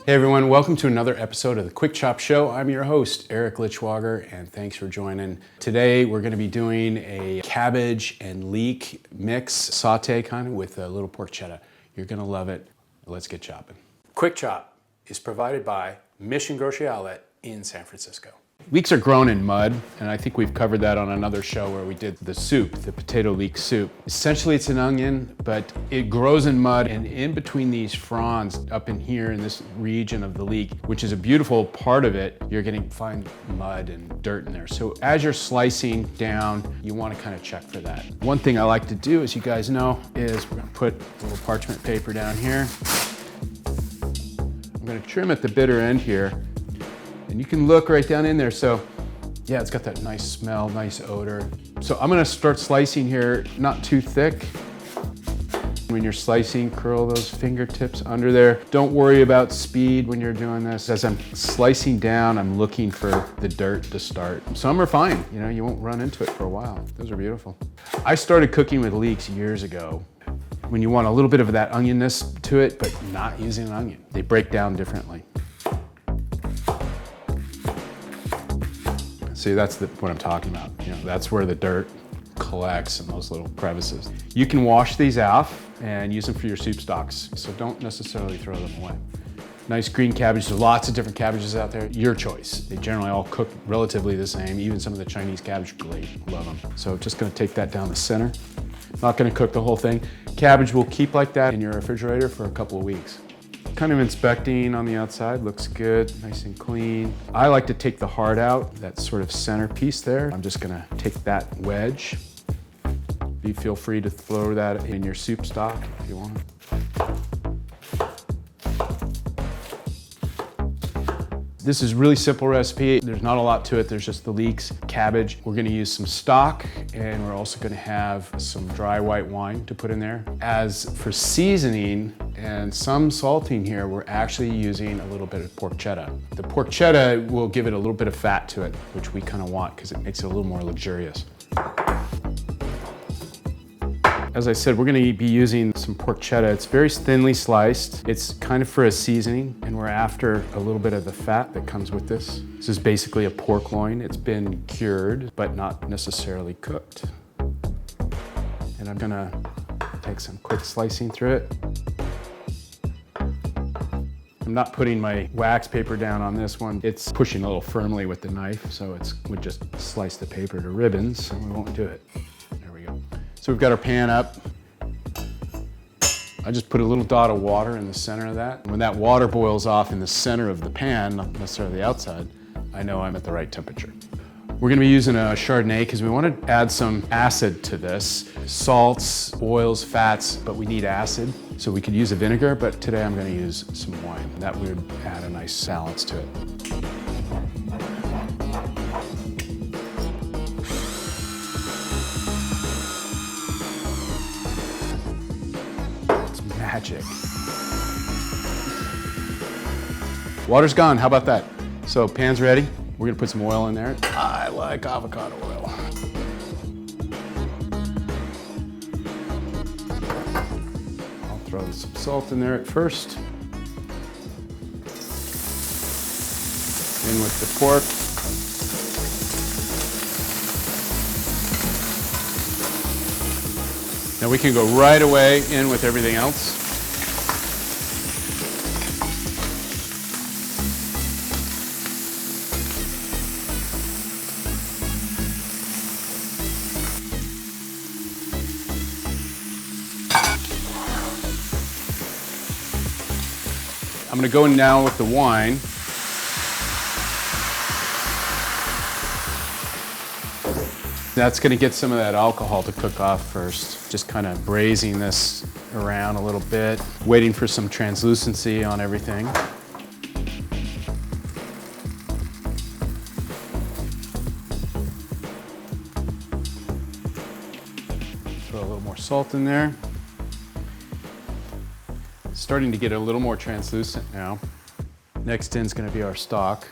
Hey everyone, welcome to another episode of the Quick Chop Show. I'm your host, Eric Liittschwager, and thanks for joining. Today we're going to be doing a cabbage and leek mix, saute kind of, with a little porchetta. You're going to love it. Let's get chopping. Quick Chop is provided by Mission Grocery Outlet in San Francisco. Leeks are grown in mud, and I think we've covered that on another show where we did the soup, the potato leek soup. Essentially it's an onion, but it grows in mud, and in between these fronds up in here in this region of the leek, which is a beautiful part of it, you're gonna find mud and dirt in there. So as you're slicing down, you wanna kind of check for that. One thing I like to do, as you guys know, is we're gonna put a little parchment paper down here. I'm gonna trim at the bitter end here. And you can look right down in there. So yeah, it's got that nice smell, nice odor. So I'm gonna start slicing here, not too thick. When you're slicing, curl those fingertips under there. Don't worry about speed when you're doing this. As I'm slicing down, I'm looking for the dirt to start. Some are fine, you know, you won't run into it for a while. Those are beautiful. I started cooking with leeks years ago. When you want a little bit of that onionness to it, but not using an onion. They break down differently. See, that's what I'm talking about. You know, that's where the dirt collects in those little crevices. You can wash these off and use them for your soup stocks, so don't necessarily throw them away. Nice green cabbage. There's lots of different cabbages out there. Your choice. They generally all cook relatively the same. Even some of the Chinese cabbage, great, love them. So just gonna take that down the center. Not gonna cook the whole thing. Cabbage will keep like that in your refrigerator for a couple of weeks. Kind of inspecting on the outside, looks good, nice and clean. I like to take the heart out, that sort of center piece there. I'm just gonna take that wedge. You feel free to throw that in your soup stock if you want. This is a really simple recipe. There's not a lot to it. There's just the leeks, cabbage. We're gonna use some stock, and we're also gonna have some dry white wine to put in there. As for seasoning and some salting here, we're actually using a little bit of porchetta. The porchetta will give it a little bit of fat to it, which we kind of want because it makes it a little more luxurious. As I said, we're gonna be using some porchetta. It's very thinly sliced. It's kind of for a seasoning, and we're after a little bit of the fat that comes with this. This is basically a pork loin. It's been cured, but not necessarily cooked. And I'm gonna take some quick slicing through it. I'm not putting my wax paper down on this one. It's pushing a little firmly with the knife, so we just slice the paper to ribbons, and we won't do it. There we go. So we've got our pan up. I just put a little dot of water in the center of that. When that water boils off in the center of the pan, not necessarily the outside, I know I'm at the right temperature. We're gonna be using a Chardonnay because we want to add some acid to this. Salts, oils, fats, but we need acid. So we could use a vinegar, but today I'm gonna use some wine. That would add a nice balance to it. Magic. Water's gone, how about that? So pan's ready. We're gonna put some oil in there. I like avocado oil. I'll throw some salt in there at first. In with the pork. Now we can go right away in with everything else. I'm gonna go in now with the wine. That's gonna get some of that alcohol to cook off first. Just kind of braising this around a little bit, waiting for some translucency on everything. Throw a little more salt in there. Starting to get a little more translucent now. Next in is going to be our stock.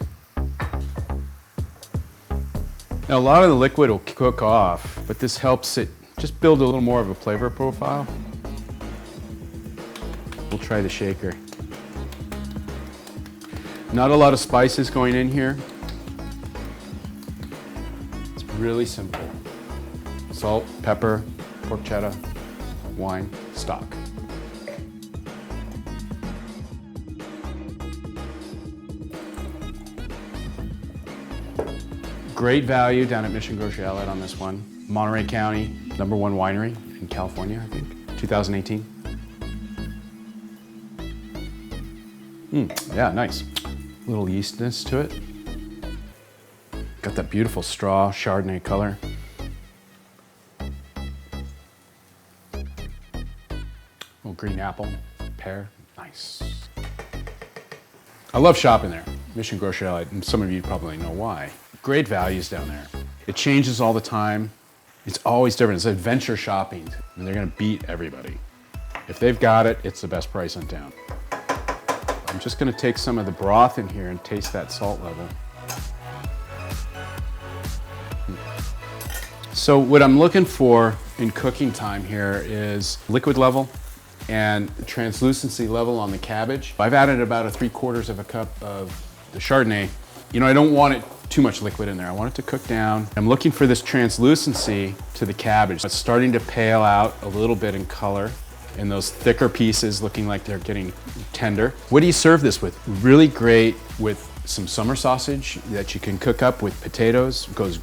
Now a lot of the liquid will cook off, but this helps it just build a little more of a flavor profile. We'll try the shaker. Not a lot of spices going in here. It's really simple. Salt, pepper, porchetta, wine, stock. Great value down at Mission Grocery Outlet on this one. Monterey County, #1 winery in California, I think, 2018. Yeah, nice. Little yeastiness to it. Got that beautiful straw Chardonnay color. Little green apple, pear, nice. I love shopping there, Mission Grocery Outlet, and some of you probably know why. Great values down there. It changes all the time. It's always different. It's adventure shopping, and they're gonna beat everybody. If they've got it, it's the best price in town. I'm just gonna take some of the broth in here and taste that salt level. So what I'm looking for in cooking time here is liquid level and the translucency level on the cabbage. I've added about 3/4 of a cup of the Chardonnay. You know, I don't want it too much liquid in there. I want it to cook down. I'm looking for this translucency to the cabbage. It's starting to pale out a little bit in color, and those thicker pieces looking like they're getting tender. What do you serve this with? Really great with some summer sausage that you can cook up with potatoes. It goes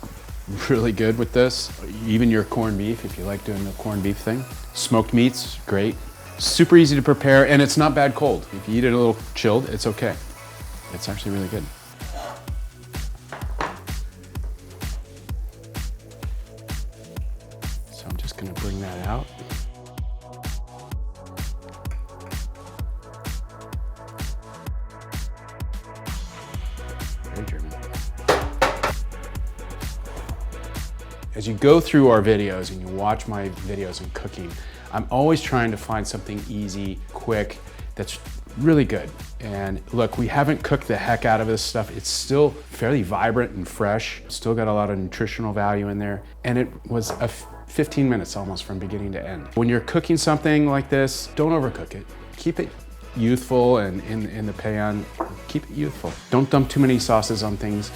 really good with this. Even your corned beef, if you like doing the corned beef thing. Smoked meats, great. Super easy to prepare, and it's not bad cold. If you eat it a little chilled, it's okay. It's actually really good. So I'm just gonna bring that out. Very German. As you go through our videos and you watch my videos in cooking, I'm always trying to find something easy, quick, that's really good. And look, we haven't cooked the heck out of this stuff. It's still fairly vibrant and fresh. Still got a lot of nutritional value in there. And it was 15 minutes almost from beginning to end. When you're cooking something like this, don't overcook it. Keep it youthful and in the pan, keep it youthful. Don't dump too many sauces on things.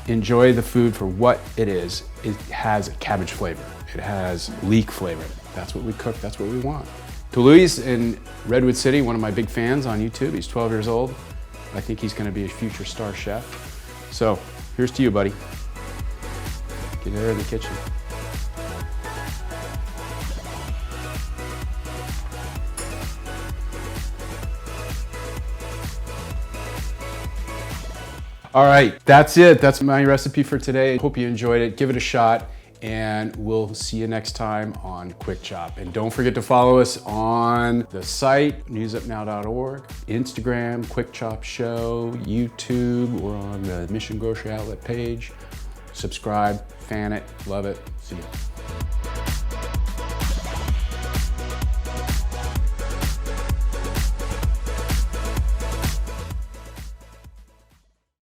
Enjoy the food for what it is. It has cabbage flavor. It has leek flavor. That's what we cook, that's what we want. To Louis in Redwood City, one of my big fans on YouTube. He's 12 years old. I think he's gonna be a future star chef. So here's to you, buddy. Get there in the kitchen. All right, that's it. That's my recipe for today. Hope you enjoyed it. Give it a shot, and we'll see you next time on Quick Chop. And don't forget to follow us on the site, newsupnow.org, Instagram, Quick Chop Show, YouTube. We're on the Mission Grocery Outlet page. Subscribe, fan it, love it. See you.